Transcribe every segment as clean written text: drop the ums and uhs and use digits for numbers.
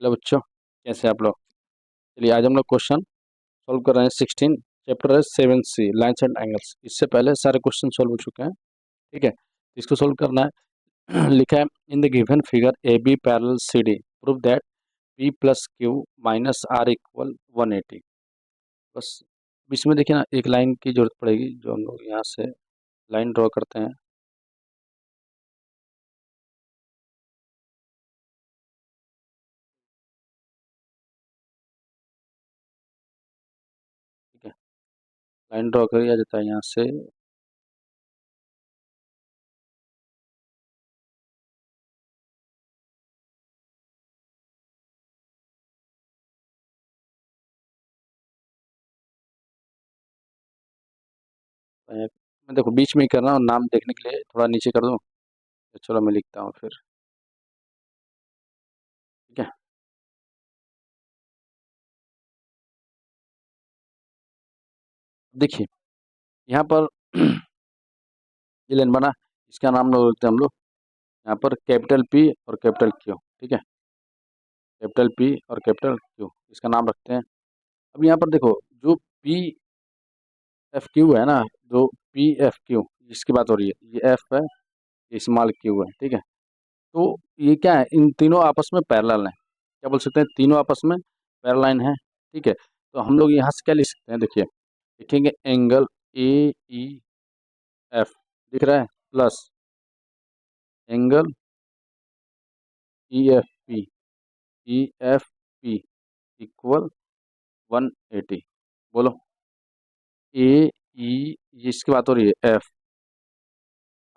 Hello बच्चों, कैसे हैं आप लोग। चलिए आज हम लोग क्वेश्चन सॉल्व कर रहे हैं 16। चैप्टर है 7C लाइन्स एंड एंगल्स। इससे पहले सारे क्वेश्चन सॉल्व हो चुके हैं। ठीक है, तो इसको सॉल्व करना है। लिखा है in the given figure A B parallel C D prove that p plus q minus r equal 180। बस बीच में देखिए ना, एक लाइन की जरूरत पड़ेगी जो हम लोग यहाँ से लाइन ड्रॉ करते हैं। ठीक है, लाइन ड्रॉ किया जाता है यहाँ से। मैं देखो बीच में ही कर रहा हूँ, नाम देखने के लिए थोड़ा नीचे कर दूँ। तो चलो मैं लिखता हूँ फिर। ठीक है, देखिए यहाँ पर ये लाइन बना, इसका नाम लोग लिखते हैं हम लोग यहाँ पर कैपिटल पी और कैपिटल क्यू। ठीक है, कैपिटल पी और कैपिटल क्यू इसका नाम रखते हैं। अब यहाँ पर देखो जो पी एफ क्यू है ना, जो पी एफ क्यू जिसकी बात हो रही है, ये एफ है, ये स्मॉल क्यू है। ठीक है, तो ये क्या है, इन तीनों आपस में पैरेलल है। क्या बोल सकते हैं, तीनों आपस में पैरेलल है। ठीक है, तो हम लोग यहाँ से क्या लिख सकते हैं, देखिए लिखेंगे एंगल ए ई एफ, दिख रहा है, plus angle E F P, E F P equal 180। बोलो ए ई, इसकी बात हो रही है एफ,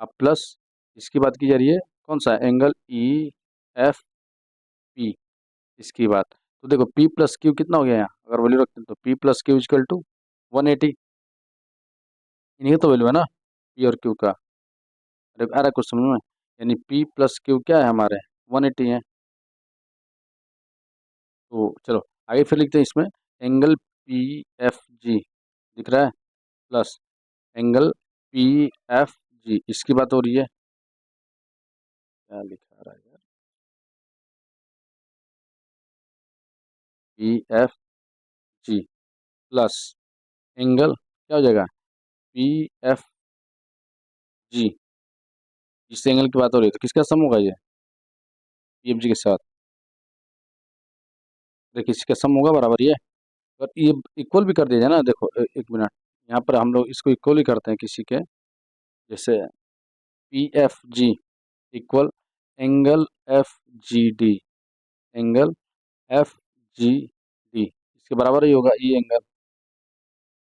अब प्लस इसकी बात की जा रही है, कौन सा एंगल ई एफ पी, इसकी बात। तो देखो पी प्लस क्यू कितना हो गया यहाँ, अगर वैल्यू रखते हैं तो p plus q is equal to 180। इन्हीं का तो वैल्यू है ना, पी और क्यू का। अरे आ रहा है कुछ समझ में, यानी पी प्लस क्यू क्या है हमारे, 180 है। तो चलो आगे फिर लिखते हैं इसमें एंगल पी एफ जी, दिख रहा है, प्लस एंगल पी एफ जी, इसकी बात हो रही है। क्या लिखा रहा है यार, पी एफ जी प्लस एंगल क्या हो जाएगा, पी एफ जी, इस एंगल की बात हो रही है तो किसका सम होगा ये, पी एफ जी के साथ। देखिए इसका सम होगा बराबर ये, और ये इक्वल भी कर दिया जाए ना, देखो एक मिनट, यहाँ पर हम लोग इसको इक्वल ही करते हैं किसी के, जैसे पी एफ जी equal angle F G D, angle F G D इसके बराबर ही होगा ये एंगल।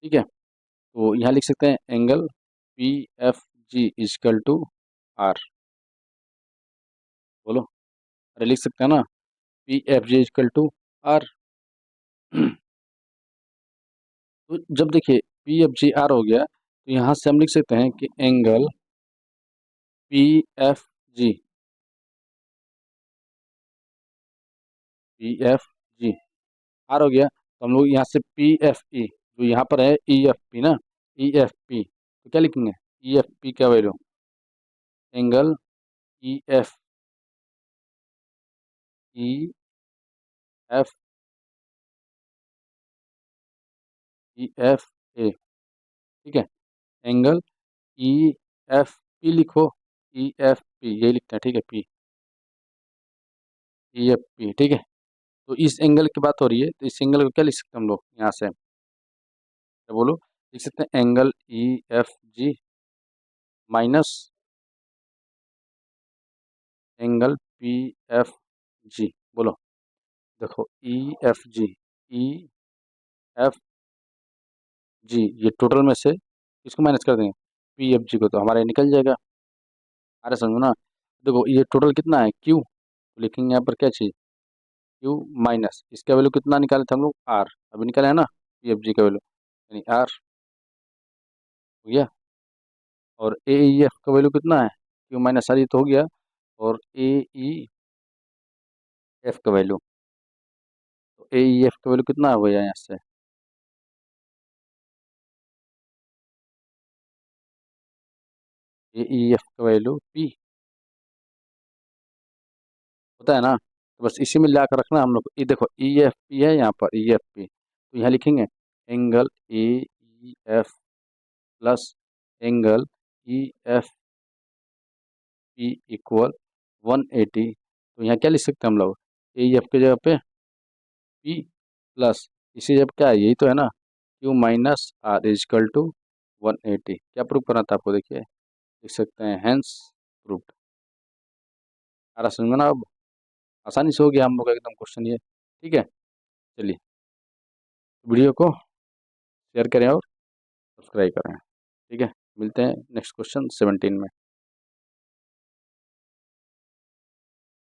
ठीक है, तो यहाँ लिख सकते हैं angle P F G is equal to R. बोलो, अरे लिख सकते हैं ना, P F G is equal to R. तो जब देखिए पी एफ जी आर हो गया, तो यहाँ से हम लिख सकते हैं कि angle P F G, P F G R हो गया, तो हम लोग यहाँ से पी एफ ई, जो यहाँ पर है ई एफ पी ना, ई एफ पी, तो क्या लिखेंगे, ई एफ पी का value angle E F, E F, E F A. ठीक है, एंगल ई एफ पी लिखो, ई एफ पी यही लिखते हैं। ठीक है, पी ई एफ पी। ठीक है, तो इस एंगल की बात हो रही है, तो इस एंगल को क्या लिख सकते हैं हम लोग यहाँ से, क्या बोलो, लिख सकते हैं angle E F G minus angle P F जी। बोलो, देखो E F G, E F G, ये टोटल में से इसको माइनस कर देंगे, पी एफ जी को तो हमारे निकल जाएगा। अरे समझो ना, देखो ये टोटल कितना है क्यू, तो लिखेंगे यहाँ पर क्या चीज़, क्यू माइनस इसका वैल्यू कितना निकाले थे हम लोग, आर, अभी निकाले है ना पी एफ जी का वैल्यू, यानी आर हो गया। और ए ई एफ का वैल्यू कितना है, क्यू माइनस आर, ये तो हो गया। और ए ई एफ का वैल्यू, तो ए ई एफ का वैल्यू कितना हो गया यहाँ से, ए ई एफ का वैल्यू पी होता है ना। तो बस इसी में लाकर रखना हम लोग। ये देखो ई एफ पी है यहाँ पर, ई एफ पी, तो यहाँ लिखेंगे angle A E F plus angle E F P equal 180। तो यहाँ क्या लिख सकते हैं हम लोग, ए ई एफ की जगह पे पी प्लस इसी जगह क्या है, यही तो है ना, q minus r is equal to 180। क्या प्रूव करना था आपको, देखिए लिख सकते हैं हेंस प्रूव्ड। आ रहा समझ में ना अब, आसानी से हो गया हम लोग का एकदम क्वेश्चन ये। ठीक है, चलिए वीडियो को शेयर करें और सब्सक्राइब करें। ठीक है, मिलते हैं नेक्स्ट क्वेश्चन 17 में।